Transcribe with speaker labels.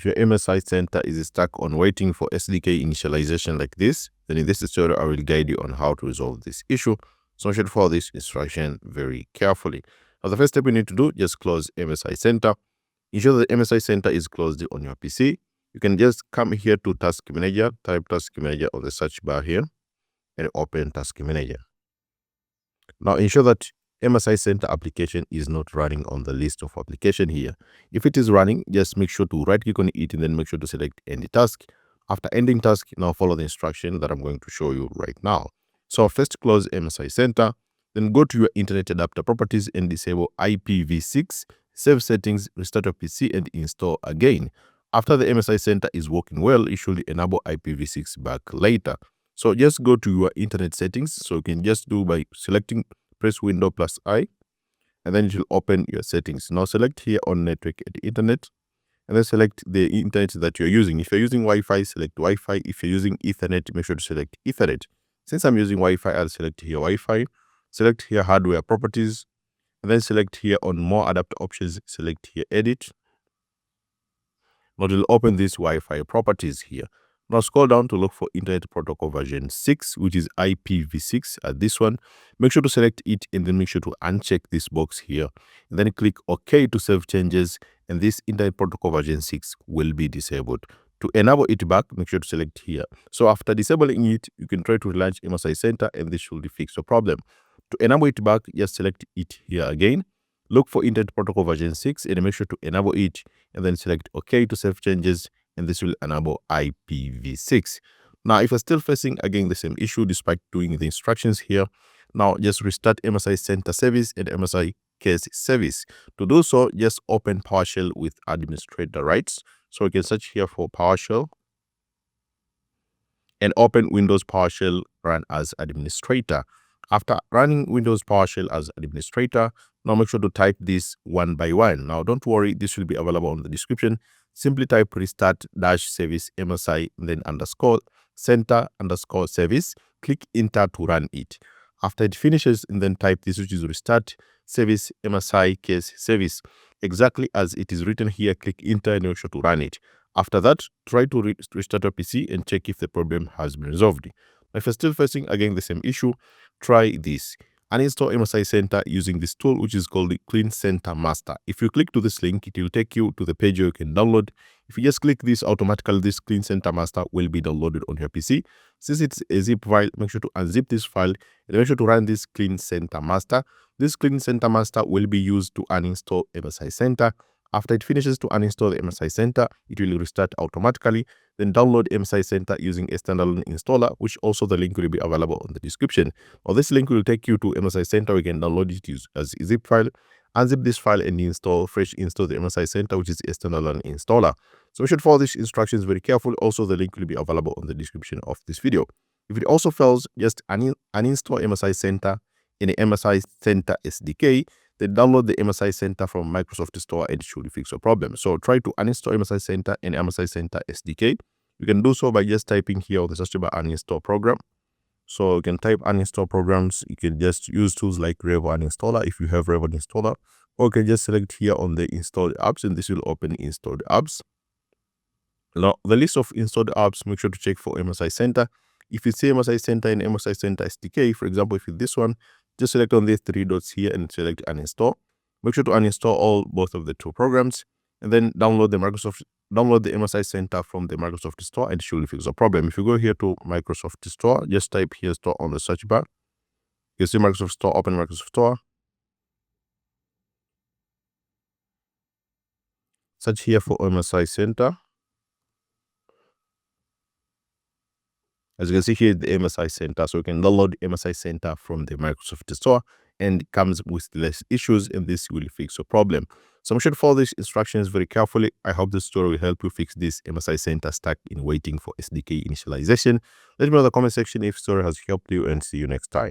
Speaker 1: If your MSI Center is stuck on waiting for SDK initialization like this, then in this tutorial, I will guide you on how to resolve this issue. So you should follow this instruction very carefully. Now, the first step you need to do, just close MSI Center. Ensure that MSI Center is closed on your PC. You can just come here to Task Manager, type Task Manager on the search bar here, and open Task Manager. Now, ensure that MSI Center application is not running on the list of application here. If it is running, just make sure to right click on it and then make sure to select End Task. After ending task, now follow the instruction that I'm going to show you right now. So first close MSI Center, then go to your Internet Adapter Properties and disable IPv6, save settings, restart your PC and install again. After the MSI Center is working well, you should enable IPv6 back later. So just go to your internet settings. So you can just do by selecting, press Window plus I, and then it will open your settings. Now select here on Network and Internet, and then select the internet that you're using. If you're using Wi-Fi, select Wi-Fi. If you're using Ethernet, make sure to select Ethernet. Since I'm using Wi-Fi, I'll select here Wi-Fi. Select here Hardware Properties, and then select here on More Adapter Options, select here Edit. Now it will open this Wi-Fi properties here. Now scroll down to look for Internet Protocol version 6, which is IPv6 at this one. Make sure to select it and then make sure to uncheck this box here. And then click OK to save changes, and this Internet Protocol version 6 will be disabled. To enable it back, make sure to select here. So after disabling it, you can try to relaunch MSI Center and this should fix your problem. To enable it back, just select it here again. Look for Internet Protocol version 6 and make sure to enable it and then select OK to save changes, and this will enable IPv6. Now, if you're still facing again the same issue despite doing the instructions here, now just restart MSI Center service and MSI case service. To do so, just open PowerShell with administrator rights. So you can search here for PowerShell and open Windows PowerShell run as administrator. After running Windows PowerShell as administrator, now make sure to type this one by one. Now, don't worry, this will be available in the description. Simply type restart -service MSI, then underscore center underscore service. Click enter to run it. After it finishes, and then type this, which is restart service MSI case service. Exactly as it is written here, click enter and make sure to run it. After that, try to restart your PC and check if the problem has been resolved. If you're still facing again the same issue, try this. Uninstall MSI Center using this tool, which is called the Clean Center Master. If you click to this link, it will take you to the page where you can download. If you just click this, automatically this Clean Center Master will be downloaded on your PC. Since it's a zip file, make sure to unzip this file and make sure to run this Clean Center Master. This Clean Center Master will be used to uninstall MSI Center. After it finishes to uninstall the MSI Center, it will restart automatically. Then download MSI Center using a standalone installer, which also the link will be available in the description. Or this link will take you to MSI Center. We can download it as a zip file. Unzip this file and install the MSI Center, which is a standalone installer. So we should follow these instructions very carefully. Also, the link will be available in the description of this video. If it also fails, just uninstall MSI Center in the MSI Center SDK. Then download the MSI Center from Microsoft Store and it should fix your problem. So try to uninstall MSI Center and MSI Center SDK. You can do so by just typing here on the search bar uninstall program. So you can type uninstall programs. You can just use tools like Revo Uninstaller if you have Revo Installer, or you can just select here on the installed apps and this will open installed apps. Now, the list of installed apps, make sure to check for MSI Center. If you see MSI Center and MSI Center SDK, for example, if it's this one, just select on these three dots here and select uninstall. Make sure to uninstall both of the two programs and then download the MSI Center from the Microsoft Store and it should fix the problem. If you go here to Microsoft Store, just type here store on the search bar. You see Microsoft Store, open Microsoft Store. Search here for MSI Center. As you can see here, the MSI Center. So you can download MSI Center from the Microsoft Store and it comes with less issues and this will fix your problem. So make sure to follow these instructions very carefully. I hope this tutorial will help you fix this MSI Center stuck in waiting for SDK initialization. Let me know in the comment section if this tutorial has helped you and see you next time.